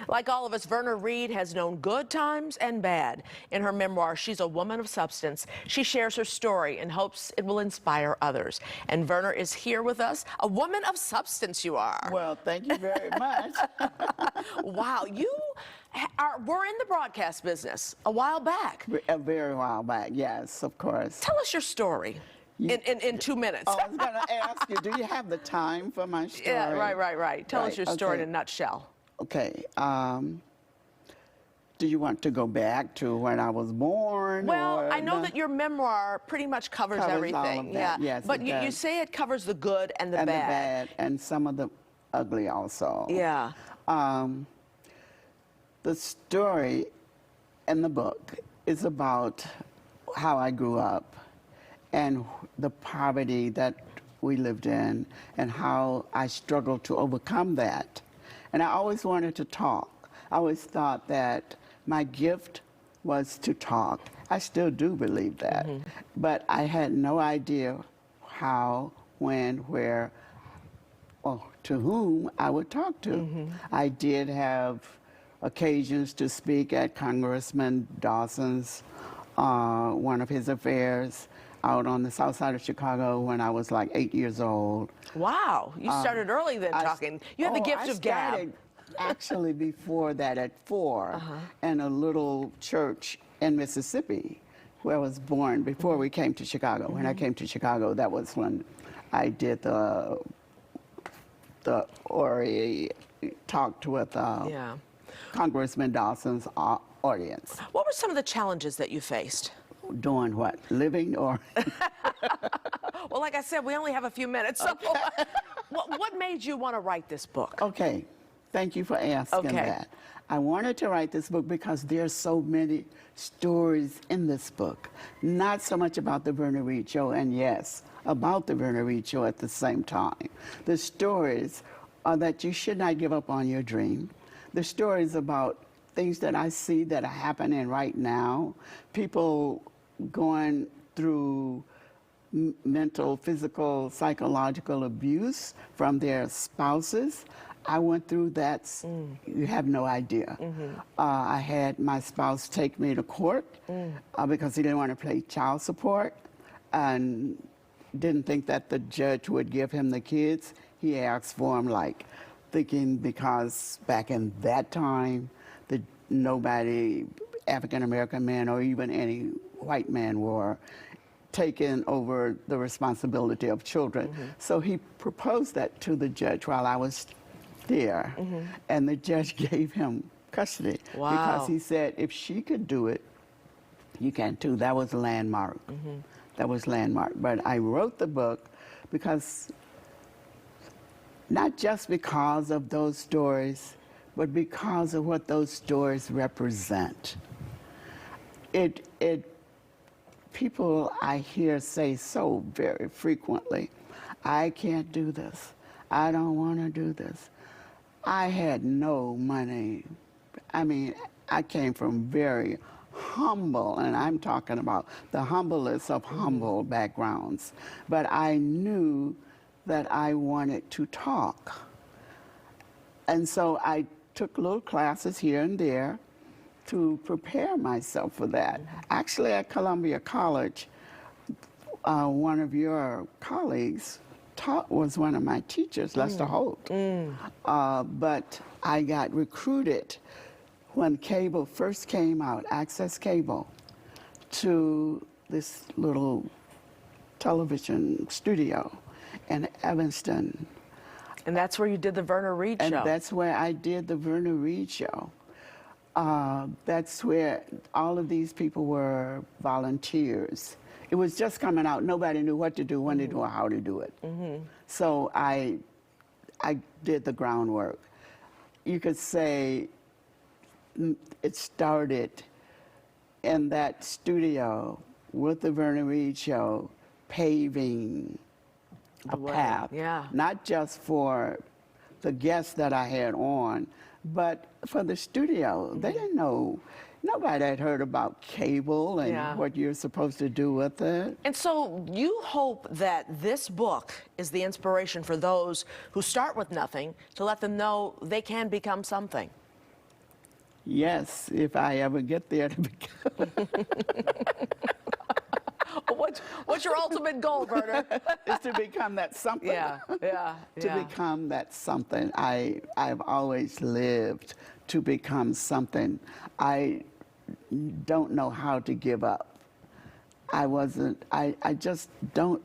Like all of us, Verna Reed has known good times and bad. In her memoir, She's a Woman of Substance, she shares her story and hopes it will inspire others. And Verna is here with us. A woman of substance you are. Well, thank you very much. Wow, you were in the broadcast business a while back. A very while back, yes, of course. Tell us your story in 2 minutes. Oh, I was going to ask you, do you have the time for my story? Yeah, right. Tell us your story in a nutshell. Okay. Do you want to go back to when I was born? Well, or I know that your memoir pretty much covers everything. All of that. Yeah, yes, but you say it covers the good and the bad. And the bad, and some of the ugly also. Yeah. The story in the book is about how I grew up and the poverty that we lived in and how I struggled to overcome that. And I always wanted to talk. I always thought that my gift was to talk. I still do believe that. But I had no idea how, when, where, or to whom I would talk to. I did have occasions to speak at Congressman Dawson's, one of his affairs out on the south side of Chicago when I was like 8 years old. Wow, you started early then talking. You have the gift of gab. I started actually before that at 4 in a little church in Mississippi where I was born before we came to Chicago. When I came to Chicago, that was when I did the Ori talked with Congressman Dawson's audience. What were some of the challenges that you faced? Doing what? Living or? Well, like I said, we only have a few minutes. So what made you want to write this book? Okay, thank you for asking that. I wanted to write this book because there's so many stories in this book. Not so much about the Verna Reed Show, and yes, about the Verna Reed Show at the same time. The stories are that you should not give up on your dream. The stories about things that I see that are happening right now, people going through mental, physical, psychological abuse from their spouses. I went through that. You have no idea. I had my spouse take me to court because he didn't want to pay child support and didn't think that the judge would give him the kids. He asked for them, like thinking because back in that time, nobody, African-American man or even any white man, were taking over the responsibility of children. So he proposed that to the judge while I was there, and the judge gave him custody because he said if she could do it, you can too. That was a landmark. That was landmark. But I wrote the book because, not just because of those stories, but because of what those stories represent. People I hear say so very frequently, I can't do this. I don't want to do this. I had no money. I mean, I came from very humble, and I'm talking about the humblest of humble backgrounds, but I knew that I wanted to talk. And so I took little classes here and there to prepare myself for that. Actually, at Columbia College, one of your colleagues was one of my teachers, Lester Holt. But I got recruited when cable first came out, access cable, to this little television studio in Evanston. And that's where you did the Verna Reed Show. And that's where I did the Verna Reed Show. That's where all of these people were volunteers. It was just coming out. Nobody knew what to do, when to do, or how to do it. So I did the groundwork. You could say it started in that studio with the Verna Reed Show, paving a path, not just for the guests that I had on, but for the studio. They didn't know, nobody had heard about cable and what you're supposed to do with it. And so you hope that this book is the inspiration for those who start with nothing to let them know they can become something. Yes, if I ever get there to become. What's your ultimate goal, Verna? Is to become that something. Yeah. To become that something. I've always lived to become something. I don't know how to give up. I just don't,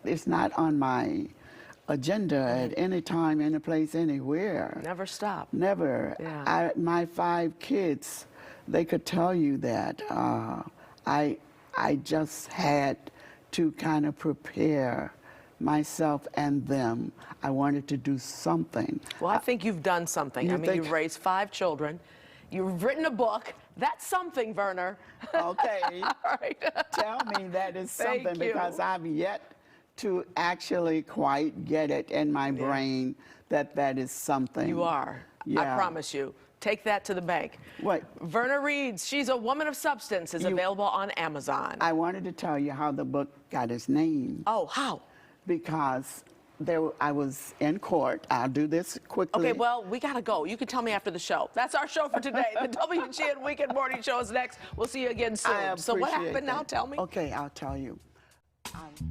it's not on my agenda at any time, any place, anywhere. Never stop. Never. Yeah. My 5 kids, they could tell you that. I just had to kind of prepare myself and them. I wanted to do something. Well, I think you've done something. I mean, think- you've raised 5 children. You've written a book. That's something, Verna. Okay. All right. Tell me that is Thank something you. because I've yet to actually quite get it in my brain that that is something. You are. Yeah. I promise you. Take that to the bank. What? Verna Reeds, She's a Woman of Substance, is available on Amazon. I wanted to tell you how the book got its name. Oh, how? Because I was in court. I'll do this quickly. Okay, well, we got to go. You can tell me after the show. That's our show for today. The WGN Weekend Morning Show is next. We'll see you again soon. I So what appreciate happened now? that. Tell me. Okay, I'll tell you.